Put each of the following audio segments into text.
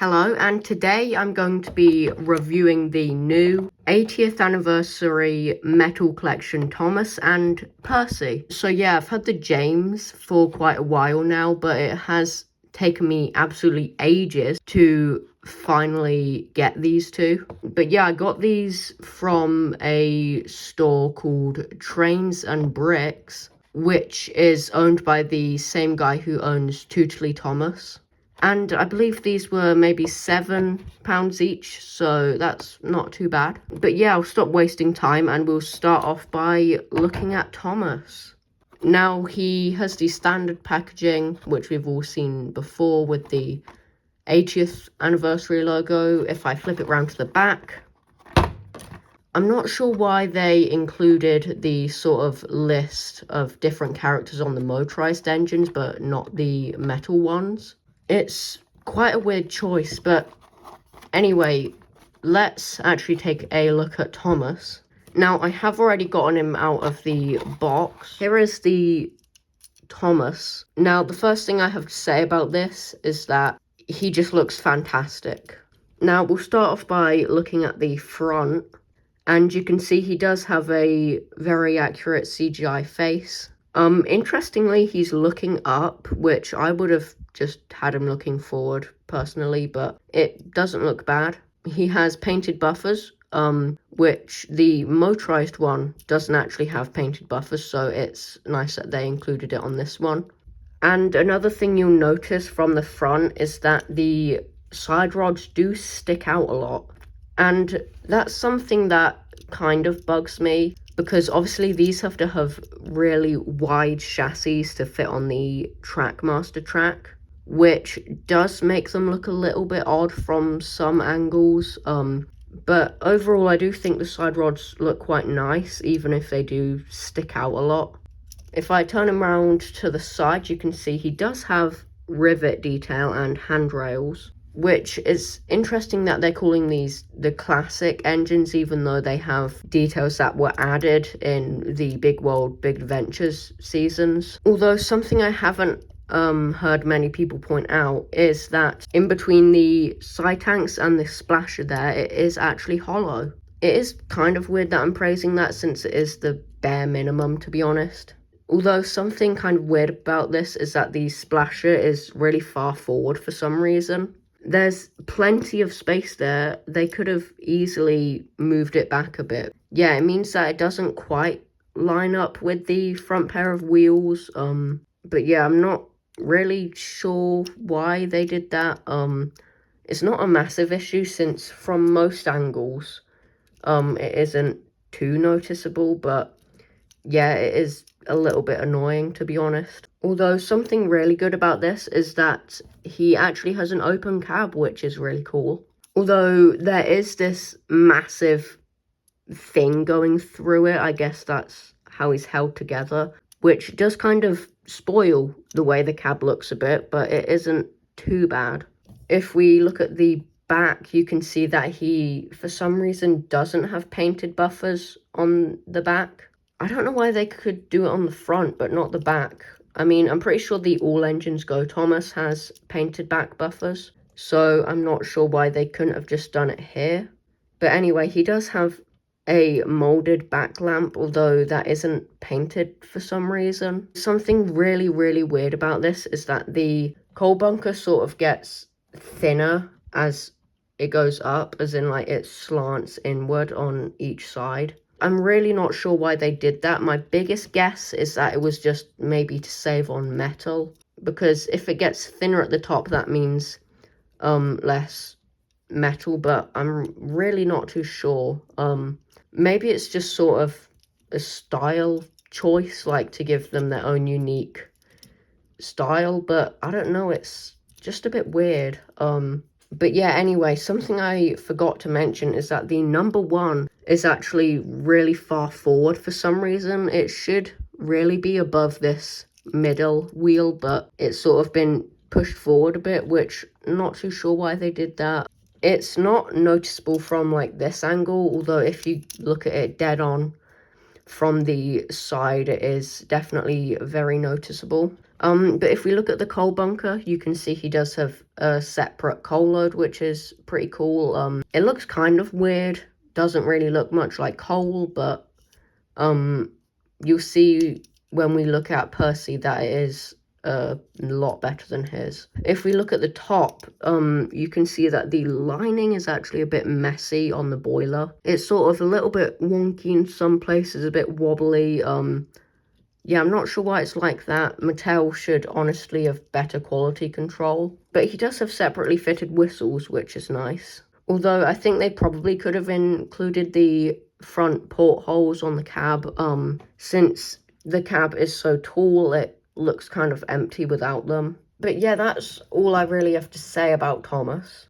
Hello, and today I'm going to be reviewing the new 80th anniversary metal collection Thomas and Percy. So yeah, I've had the James for quite a while now, but it has taken me absolutely ages to finally get these two. But yeah, I got these from a store called Trains and Bricks, which is owned by the same guy who owns Tootley Thomas. And I believe these were maybe £7 each, so that's not too bad. But yeah, I'll stop wasting time and we'll start off by looking at Thomas. Now, he has the standard packaging, which we've all seen before with the 80th anniversary logo. If I flip it round to the back, I'm not sure why they included the sort of list of different characters on the motorized engines, but not the metal ones. It's quite a weird choice, but anyway, let's actually take a look at Thomas. Now, I have already gotten him out of the box. Here is the Thomas. Now, the first thing I have to say about this is that he just looks fantastic. Now, we'll start off by looking at the front, and you can see he does have a very accurate CGI face. Interestingly, he's looking up, which I would have just had him looking forward personally, but it doesn't look bad. He has painted buffers, which the motorized one doesn't actually have painted buffers, so it's nice that they included it on this one. And another thing you'll notice from the front is that the side rods do stick out a lot. And that's something that kind of bugs me, because obviously these have to have really wide chassis to fit on the Trackmaster track, which does make them look a little bit odd from some angles. But overall, I do think the side rods look quite nice, even if they do stick out a lot. If I turn him around to the side, you can see he does have rivet detail and handrails, which is interesting that they're calling these the classic engines, even though they have details that were added in the Big World, Big Adventures seasons. Although something I haven't heard many people point out is that in between the side tanks and the splasher there, it is actually hollow. It is kind of weird that I'm praising that, since it is the bare minimum, to be honest. Although something kind of weird about this is that the splasher is really far forward for some reason. There's plenty of space there. They could have easily moved it back a bit. Yeah, it means that it doesn't quite line up with the front pair of wheels. But yeah, I'm not really sure why they did that. It's not a massive issue, since from most angles, it isn't too noticeable, but yeah, it is a little bit annoying, to be honest. Although something really good about this is that he actually has an open cab, which is really cool. Although there is this massive thing going through it, I guess that's how he's held together, which does kind of spoil the way the cab looks a bit, but it isn't too bad. If we look at the back, you can see that he, for some reason, doesn't have painted buffers on the back. I don't know why they could do it on the front, but not the back. I mean, I'm pretty sure the All Engines Go Thomas has painted back buffers, so I'm not sure why they couldn't have just done it here. But anyway, he does have a molded back lamp, although that isn't painted for some reason. Something really, really weird about this is that the coal bunker sort of gets thinner as it goes up, as in like it slants inward on each side. I'm really not sure why they did that. My biggest guess is that it was just maybe to save on metal, because if it gets thinner at the top, that means less metal, but I'm really not too sure. Maybe it's just sort of a style choice, like to give them their own unique style, but I don't know, it's just a bit weird. But yeah, anyway, something I forgot to mention is that the number 1 is actually really far forward for some reason. It should really be above this middle wheel, but it's sort of been pushed forward a bit, which I'm not too sure why they did that. It's not noticeable from like this angle, although if you look at it dead on from the side, it is definitely very noticeable. But if we look at the coal bunker, you can see he does have a separate coal load, which is pretty cool. It looks kind of weird, doesn't really look much like coal, but you'll see when we look at Percy that it is a lot better than his. If we look at the top, you can see that the lining is actually a bit messy on the boiler. It's sort of a little bit wonky in some places, a bit wobbly. Yeah, I'm not sure why it's like that. Mattel should honestly have better quality control. But he does have separately fitted whistles, which is nice. Although I think they probably could have included the front portholes on the cab. Since the cab is so tall, it looks kind of empty without them. But yeah, that's all I really have to say about Thomas.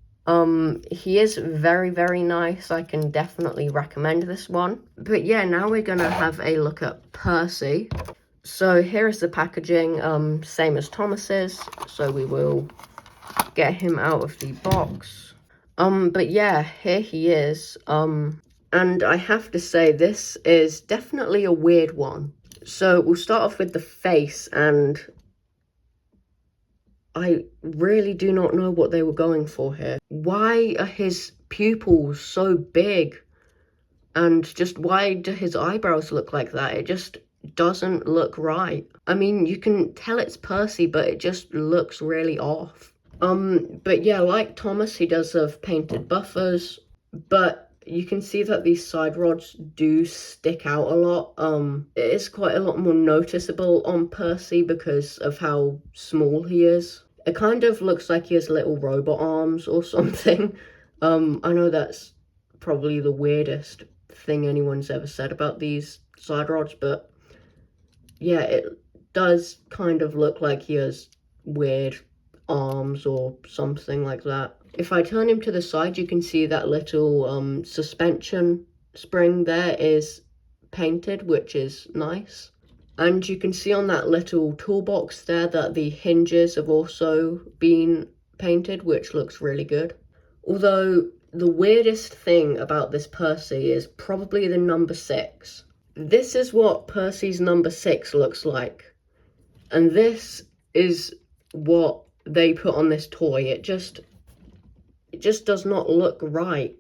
He is very, very nice. I can definitely recommend this one. But yeah, now we're gonna have a look at Percy. So here is the packaging, same as Thomas's, so we will get him out of the box. But yeah, here he is, and I have to say, this is definitely a weird one. So we'll start off with the face, and I really do not know what they were going for here. Why are his pupils so big? And just why do his eyebrows look like that? It just doesn't look right. I mean, you can tell it's Percy, but it just looks really off. But yeah, like Thomas, he does have painted buffers, but you can see that these side rods do stick out a lot. It is quite a lot more noticeable on Percy because of how small he is. It kind of looks like he has little robot arms or something. I know that's probably the weirdest thing anyone's ever said about these side rods, but yeah, it does kind of look like he has weird arms or something like that. If I turn him to the side, you can see that little suspension spring there is painted, which is nice. And you can see on that little toolbox there that the hinges have also been painted, which looks really good. Although the weirdest thing about this Percy is probably the number 6. This is what Percy's number 6 looks like. And this is what they put on this toy. It just does not look right.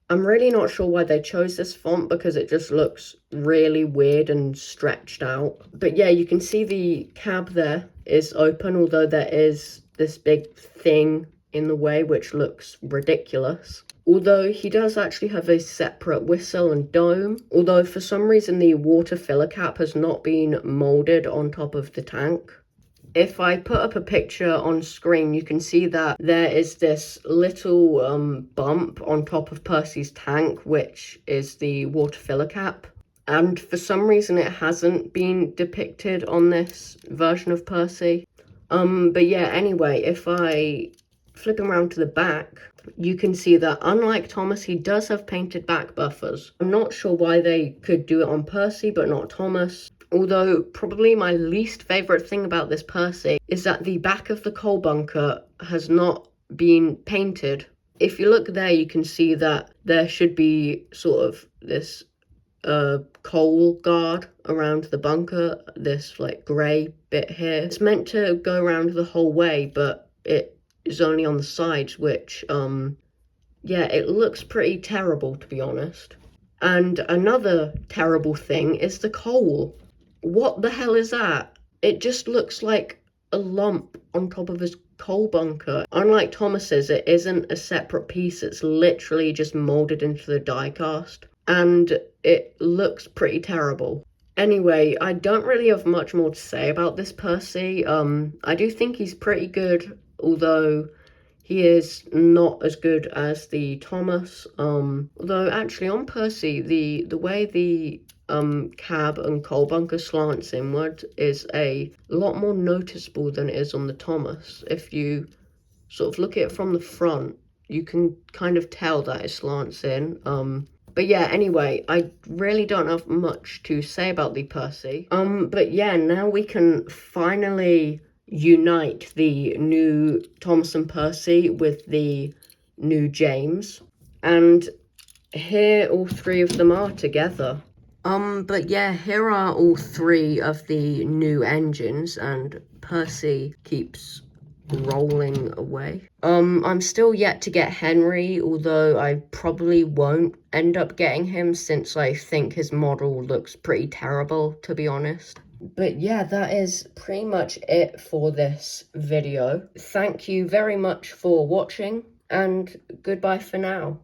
I'm really not sure why they chose this font because it just looks really weird and stretched out. But yeah, you can see the cab there is open, although there is this big thing in the way which looks ridiculous. Although he does actually have a separate whistle and dome, although for some reason the water filler cap has not been molded on top of the tank. If I put up a picture on screen, you can see that there is this little bump on top of Percy's tank, which is the water filler cap. And for some reason it hasn't been depicted on this version of Percy. But yeah, anyway, if I flip him around to the back, you can see that unlike Thomas, he does have painted back buffers. I'm not sure why they could do it on Percy, but not Thomas. Although, probably my least favourite thing about this Percy is that the back of the coal bunker has not been painted. If you look there, you can see that there should be sort of this coal guard around the bunker, this like grey bit here. It's meant to go around the whole way, but it is only on the sides, which, yeah, it looks pretty terrible, to be honest. And another terrible thing is the coal. What the hell is that? It just looks like a lump on top of his coal bunker. Unlike Thomas's, it isn't a separate piece. It's literally just molded into the die cast. And it looks pretty terrible. Anyway, I don't really have much more to say about this Percy. I do think he's pretty good, although he is not as good as the Thomas. Although actually on Percy, the way the cab and coal bunker slants inward is a lot more noticeable than it is on the Thomas. If you sort of look at it from the front, you can kind of tell that it slants in. But yeah, anyway, I really don't have much to say about the Percy. But yeah, now we can finally unite the new Thomas and Percy with the new James. And here all three of them are together. But yeah, here are all 3 of the new engines, and Percy keeps rolling away. I'm still yet to get Henry, although I probably won't end up getting him since I think his model looks pretty terrible, to be honest. But yeah, that is pretty much it for this video. Thank you very much for watching, and goodbye for now.